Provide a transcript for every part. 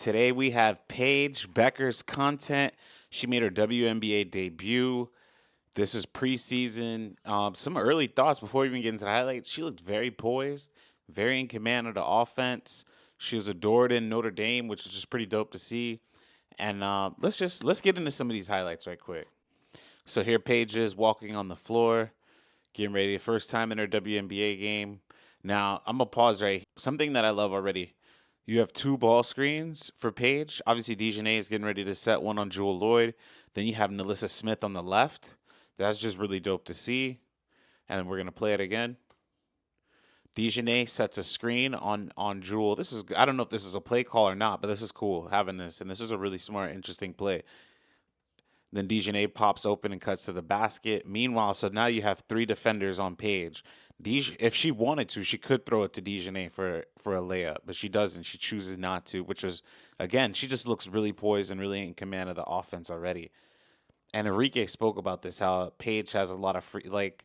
Today we have Paige Bueckers content. She made her WNBA debut. This is preseason. Some early thoughts before we even get into the highlights. She looked very poised, very in command of the offense. She was adored in Notre Dame, which is just pretty dope to see. And let's get into some of these highlights right quick. So here Paige is walking on the floor, getting ready. First time in her WNBA game. Now I'm gonna pause right. Something that I love already. You have two ball screens for Paige. Obviously, Dejanay is getting ready to set one on Jewel Lloyd. Then you have Nalissa Smith on the left. That's just really dope to see. And we're gonna play it again. Dejanay sets a screen on Jewel. I don't know if this is a play call or not, but this is cool having this, and this is a really smart, interesting play. Then Dejanay pops open and cuts to the basket. Meanwhile, so now you have three defenders on Paige. If she wanted to, she could throw it to Dejanay for a layup, but she doesn't. She chooses not to, which is, again, she just looks really poised and really in command of the offense already. And Arike spoke about this, how Paige has a lot of free, like,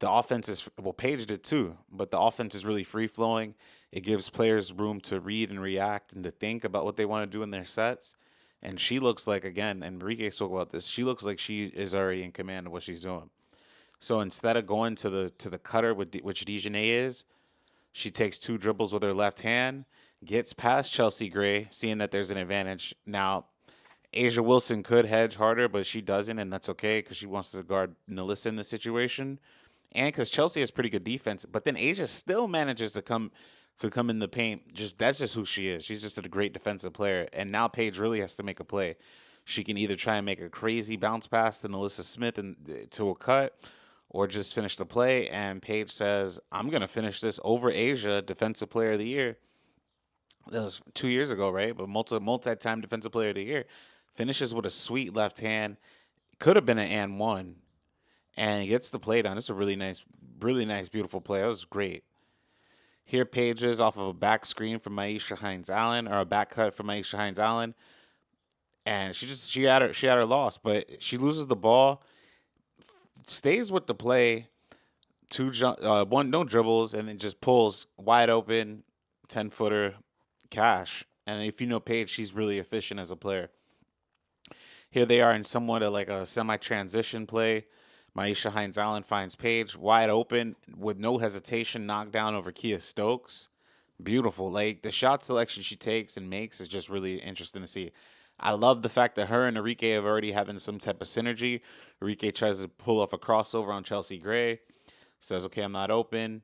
the offense is, well, Paige did too, but the offense is really free flowing. It gives players room to read and react and to think about what they want to do in their sets. And she looks like, again, and Enrique spoke about this, she looks like she is already in command of what she's doing. So instead of going to the cutter, which Dejanay is, she takes two dribbles with her left hand, gets past Chelsea Gray, seeing that there's an advantage. Now, Asia Wilson could hedge harder, but she doesn't, and that's okay because she wants to guard Nalissa in the situation. And because Chelsea has pretty good defense, but then Asia still manages to come in the paint. That's just who she is. She's just a great defensive player. And now Paige really has to make a play. She can either try and make a crazy bounce pass to Nalissa Smith and to a cut, or just finish the play. And Paige says, "I'm gonna finish this over Asia, Defensive Player of the Year." That was 2 years ago, right? But multi-time Defensive Player of the Year. Finishes with a sweet left hand. Could have been an and one, and gets the play down. It's a really nice, beautiful play. That was great. Here, Paige is off of a back screen from Maisha Hines Allen, or a back cut from Maisha Hines Allen, and she had her loss, but she loses the ball, stays with the play, one no dribbles, and then just pulls wide open, 10-footer, cash. And if you know Paige, she's really efficient as a player. Here they are in somewhat of like a semi-transition play. Maisha Hines Allen finds Paige wide open with no hesitation, knockdown over Kia Stokes. Beautiful. Like the shot selection she takes and makes is just really interesting to see. I love the fact that her and Arike have already having some type of synergy. Arike tries to pull off a crossover on Chelsea Gray. Says, "Okay, I'm not open."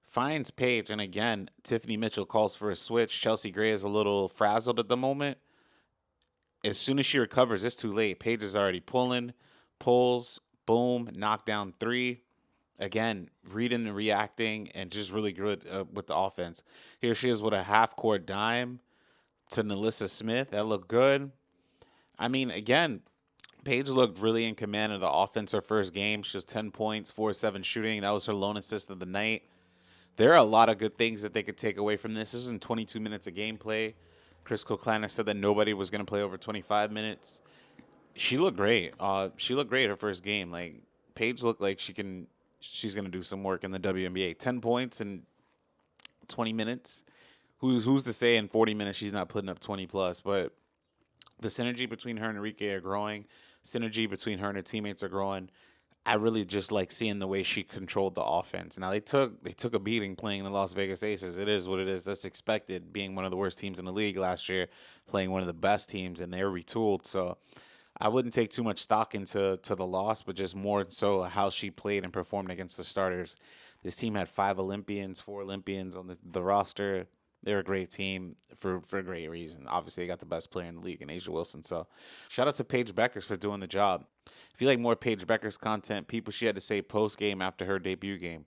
Finds Paige, and again, Tiffany Mitchell calls for a switch. Chelsea Gray is a little frazzled at the moment. As soon as she recovers, it's too late. Paige is already pulls, boom, knockdown three. Again, reading and reacting, and just really good with the offense. Here she is with a half-court dime to Nalissa Smith. That looked good. I mean, again, Paige looked really in command of the offense her first game. She was 10 points, 4-7 shooting. That was her lone assist of the night. There are a lot of good things that they could take away from this. This is in 22 minutes of gameplay. Chris Koklana said that nobody was going to play over 25 minutes. She looked great. She looked great her first game. Like Paige looked like she's going to do some work in the WNBA. 10 points in 20 minutes. Who's to say in 40 minutes she's not putting up 20 plus? But the synergy between her and Enrique are growing. Synergy between her and her teammates are growing. I really just like seeing the way she controlled the offense. Now they took a beating playing the Las Vegas Aces. It is what it is. That's expected, being one of the worst teams in the league last year, playing one of the best teams, and they're retooled. So I wouldn't take too much stock into the loss, but just more so how she played and performed against the starters. This team had 4 Olympians on the roster. They're a great team for a great reason. Obviously, they got the best player in the league in Asia Wilson. So shout out to Paige Bueckers for doing the job. If you like more Paige Bueckers content, people she had to say post-game after her debut game.